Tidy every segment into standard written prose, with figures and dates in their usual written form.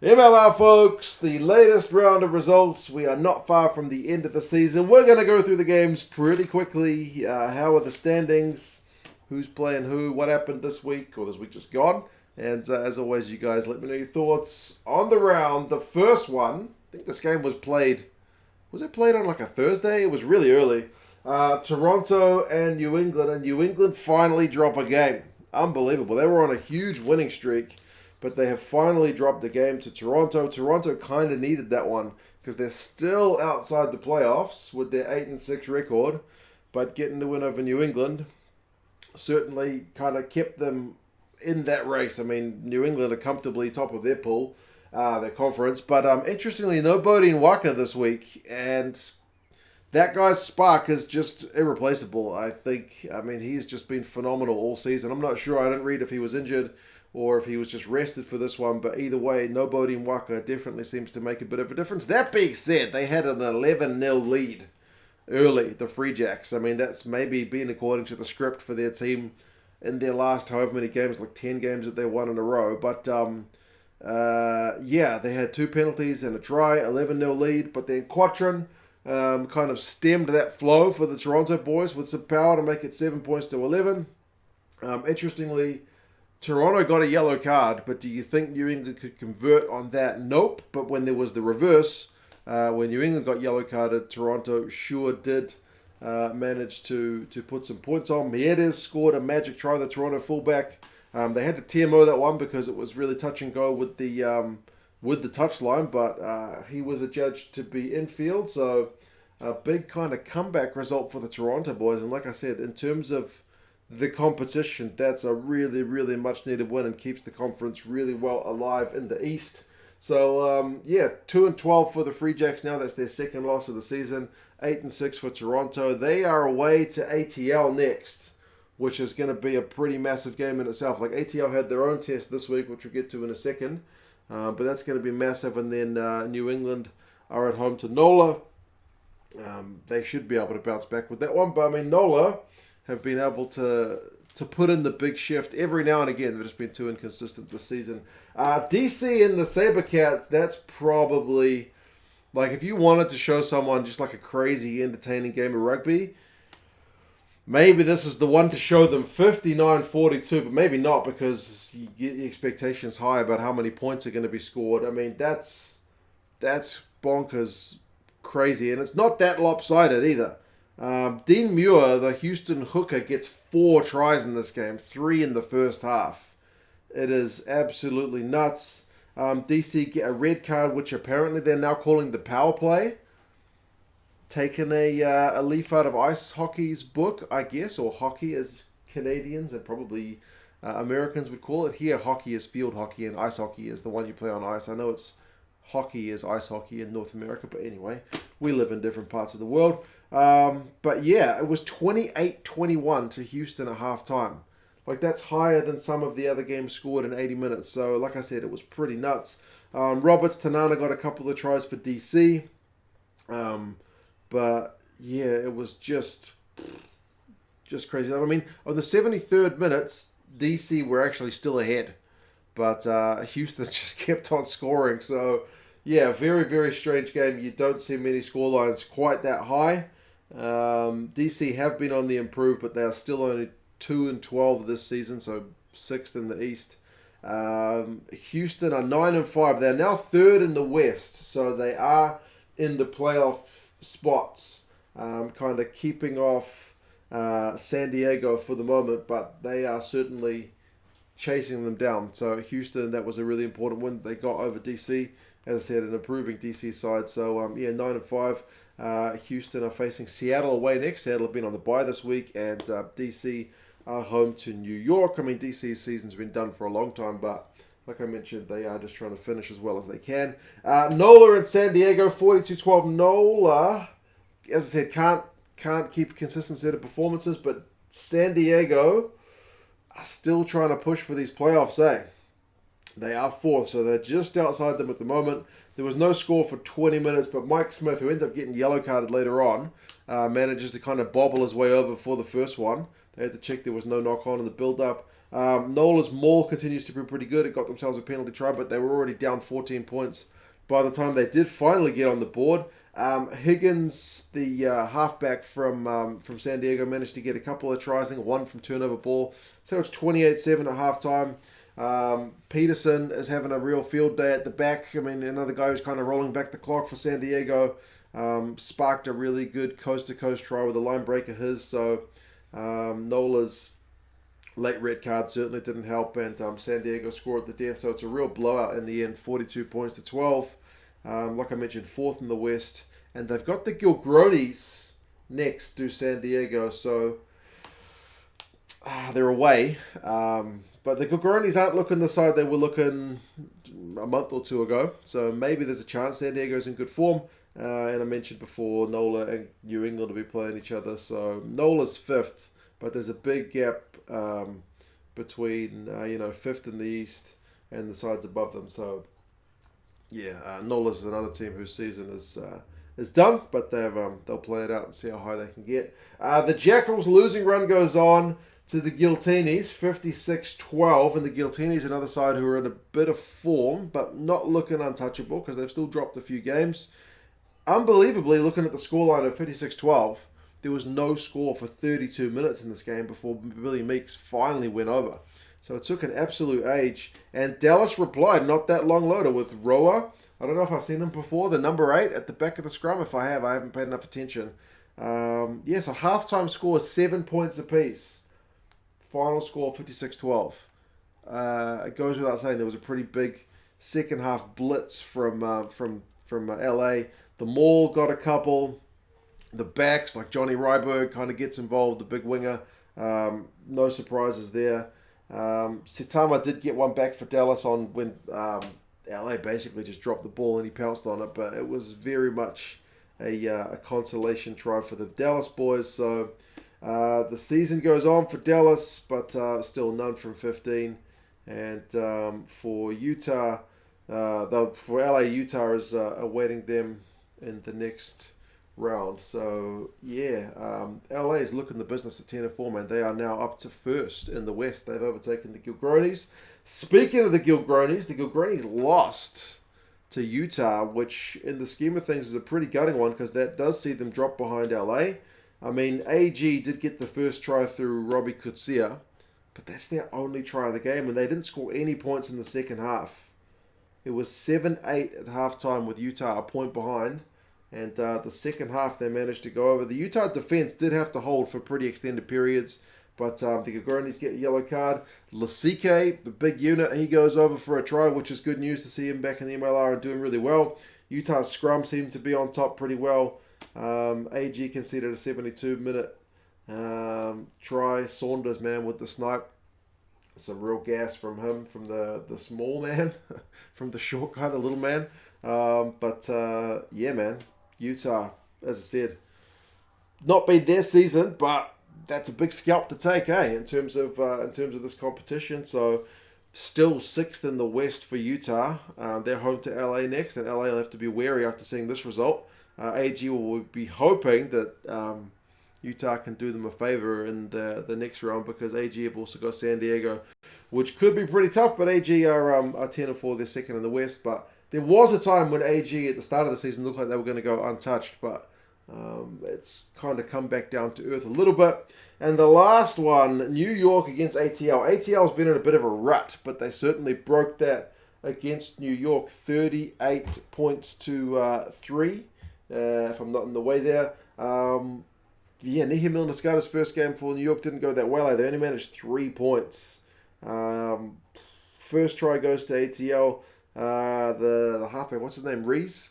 MLR folks, the latest round of results. We are not far from the end of the season. We're going to go through the games pretty quickly. How are the standings? Who's playing who? What happened this week or this week just gone? And as always, you guys let me know your thoughts on the round. The first one, I think this game was played. Was it played on like a Thursday? It was really early. Toronto and New England finally drop a game. Unbelievable. They were on a huge winning streak, but they have finally dropped the game to Toronto. Toronto kind of needed that one because they're still outside the playoffs with their 8-6 record, but getting the win over New England certainly kind of kept them in that race. I mean, New England are comfortably top of their pool, their conference, but interestingly, no Bodine Waka this week, and that guy's spark is just irreplaceable, I think. I mean, he's just been phenomenal all season. I'm not sure. I didn't read if he was injured or if he was just rested for this one. But either way, Nobody Waka definitely seems to make a bit of a difference. That being said, they had an 11-0 lead early, the Freejacks. I mean, that's maybe been according to the script for their team in their last however many games, like 10 games that they won in a row. But, yeah, they had 2 penalties and a try, 11-0 lead. But then Quatrin kind of stemmed that flow for the Toronto boys with some power to make it 7 points to 11. Interestingly, Toronto got a yellow card, but do you think New England could convert on that? Nope. But when there was the reverse, when New England got yellow carded, Toronto sure did manage to put some points on. Mieres scored a magic try, the Toronto fullback. They had to TMO that one because it was really touch and go with the touchline, but he was adjudged to be infield, so a big kind of comeback result for the Toronto boys. And like I said, in terms of the competition, that's a really, really much needed win and keeps the conference really well alive in the East. So, 2-12 for the Freejacks now. That's their second loss of the season. 8-6 for Toronto. They are away to ATL next, which is going to be a pretty massive game in itself. Like, ATL had their own test this week, which we'll get to in a second. But that's going to be massive. And then New England are at home to NOLA. They should be able to bounce back with that one. But, I mean, NOLA have been able to put in the big shift every now and again. They've just been too inconsistent this season. DC and the Sabercats, that's probably, like, if you wanted to show someone just like a crazy, entertaining game of rugby, maybe this is the one to show them. 59-42, but maybe not, because you get the expectations high about how many points are going to be scored. I mean, that's bonkers crazy, and it's not that lopsided either. Dean Muir, the Houston hooker, gets 4 tries in this game, 3 in the first half. It is absolutely nuts. DC get a red card, which apparently they're now calling the power play. Taking a leaf out of ice hockey's book, I guess, or hockey as Canadians and probably Americans would call it. Here, hockey is field hockey and ice hockey is the one you play on ice. I know it's hockey is ice hockey in North America, but anyway, we live in different parts of the world. But yeah, it was 28-21 to Houston at halftime. Like, that's higher than some of the other games scored in 80 minutes. So, like I said, it was pretty nuts. Roberts Tanana got a couple of tries for DC. But yeah, it was just crazy. I mean, on the 73rd minutes, DC were actually still ahead. But Houston just kept on scoring. So, yeah, very, very strange game. You don't see many scorelines quite that high. DC have been on the improve, but they are still only 2-12 this season, so 6th in the East. Houston are 9-5. They're now 3rd in the West, so they are in the playoff spots, kind of keeping off San Diego for the moment, but they are certainly chasing them down. So Houston, that was a really important win. They got over DC, as I said, an improving DC side. So 9-5. Houston are facing Seattle away next. Seattle have been on the bye this week, and DC are home to New York. I mean, DC's season's been done for a long time, but like I mentioned, they are just trying to finish as well as they can. NOLA and San Diego, 42-12. NOLA, as I said, can't keep a consistent set of performances, but San Diego are still trying to push for these playoffs, eh? They are 4th, so they're just outside them at the moment. There was no score for 20 minutes, but Mike Smith, who ends up getting yellow carded later on, manages to kind of bobble his way over for the first one. They had to check there was no knock-on in the build-up. NOLA's maul continues to be pretty good. It got themselves a penalty try, but they were already down 14 points by the time they did finally get on the board. Higgins, the halfback from San Diego, managed to get a couple of tries. I think one from turnover ball. So it's 28-7 at halftime. Peterson is having a real field day at the back. I mean, another guy who's kind of rolling back the clock for San Diego. Sparked a really good coast-to-coast try with a line breaker his. So NOLA's late red card certainly didn't help, and San Diego scored the death. So it's a real blowout in the end, 42 points to 12. Like I mentioned, fourth in the West. And they've got the Gilgronis next to San Diego. So they're away. But the Gilgronis aren't looking the side they were looking a month or two ago. So maybe there's a chance San Diego's in good form. And I mentioned before, NOLA and New England will be playing each other. So NOLA's fifth. But there's a big gap between, fifth in the East and the sides above them. So NOLA's another team whose season is done, but they'll play it out and see how high they can get. The Jackals' losing run goes on to the Giltinis, 56-12, and the Giltinis, another side who are in a bit of form, but not looking untouchable because they've still dropped a few games. Unbelievably, looking at the scoreline of 56-12, there was no score for 32 minutes in this game before Billy Meeks finally went over. So it took an absolute age. And Dallas replied, not that long later, with Roa. I don't know if I've seen him before. The number 8 at the back of the scrum. If I have, I haven't paid enough attention. So halftime score is 7 points apiece. Final score 56-12. It goes without saying there was a pretty big second half blitz from LA. The Maul got a couple. The backs, like Johnny Ryberg, kind of gets involved, the big winger. No surprises there. Sitama did get one back for Dallas on when LA basically just dropped the ball and he pounced on it, but it was very much a consolation try for the Dallas boys. So the season goes on for Dallas, but still none from 15. And for Utah, for LA, Utah is awaiting them in the next round. So LA is looking the business at 10-4, man. They are now up to first in the West. They've overtaken the Gilgronis. Speaking of the Gilgronis lost to Utah, which in the scheme of things is a pretty gutting one because that does see them drop behind LA. I mean, AG did get the first try through Robbie Kutsia, but that's their only try of the game, and they didn't score any points in the second half. It was 7-8 at halftime with Utah a point behind. And the second half, they managed to go over. The Utah defense did have to hold for pretty extended periods. But the Gilgronis get a yellow card. Lasike, the big unit, he goes over for a try, which is good news to see him back in the MLR and doing really well. Utah's scrum seemed to be on top pretty well. AG conceded a 72-minute try. Saunders, man, with the snipe. Some real gas from him, from the small man, from the short guy, the little man. Man. Utah, as I said, not been their season, but that's a big scalp to take, in terms of this competition. So, still sixth in the West for Utah. They're home to LA next, and LA will have to be wary after seeing this result. AG will be hoping that Utah can do them a favor in the next round because AG have also got San Diego, which could be pretty tough. But AG are 10-4, they're second in the West, but there was a time when AG at the start of the season looked like they were going to go untouched, but it's kind of come back down to earth a little bit. And the last one, New York against ATL. ATL's been in a bit of a rut, but they certainly broke that against New York, 38 points to 3, if I'm not in the way there. Nihir Milner-Skada's first game for New York didn't go that well. They only managed 3 points. First try goes to ATL. The halfback, what's his name, Reese,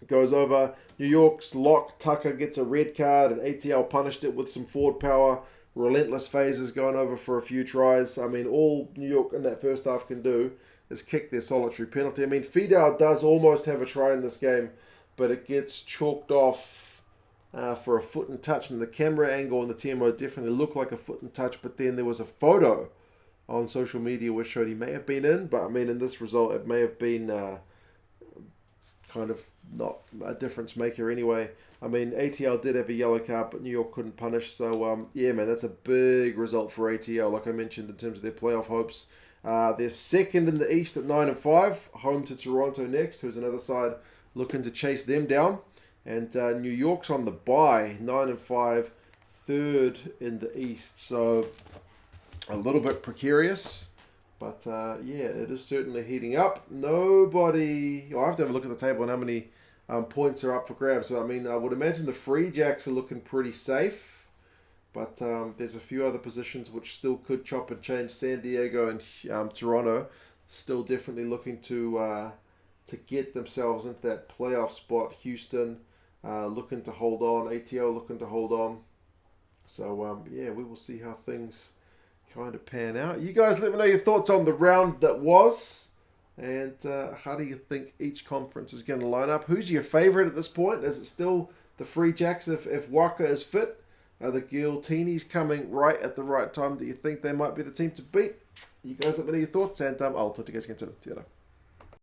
goes over. New York's lock, Tucker gets a red card, and ATL punished it with some forward power. Relentless phases going over for a few tries. I mean, all New York in that first half can do is kick their solitary penalty. I mean, Fidel does almost have a try in this game, but it gets chalked off for a foot and touch, and the camera angle on the TMO definitely looked like a foot and touch, but then there was a photo on social media which showed he may have been in, but I mean in this result it may have been kind of not a difference maker anyway. I mean, ATL did have a yellow card, but New York couldn't punish. So, yeah, man, that's a big result for ATL, like I mentioned, in terms of their playoff hopes. They're second in the East at 9-5, home to Toronto next, who's another side looking to chase them down. And New York's on the bye, 9-5, third in the East. So, a little bit precarious. But, yeah, it is certainly heating up. Nobody... I have to have a look at the table and how many points are up for grabs. So, I mean, I would imagine the Freejacks are looking pretty safe. But there's a few other positions which still could chop and change. San Diego and Toronto still definitely looking to get themselves into that playoff spot. Houston looking to hold on. ATL looking to hold on. So, yeah, we will see how things kind of pan out. You guys let me know your thoughts on the round that was. And how do you think each conference is going to line up? Who's your favourite at this point? Is it still the Freejacks if Waka is fit? Are the Giltinis coming right at the right time? Do you think they might be the team to beat? You guys let me know your thoughts, and I'll talk to you guys again soon. See you later.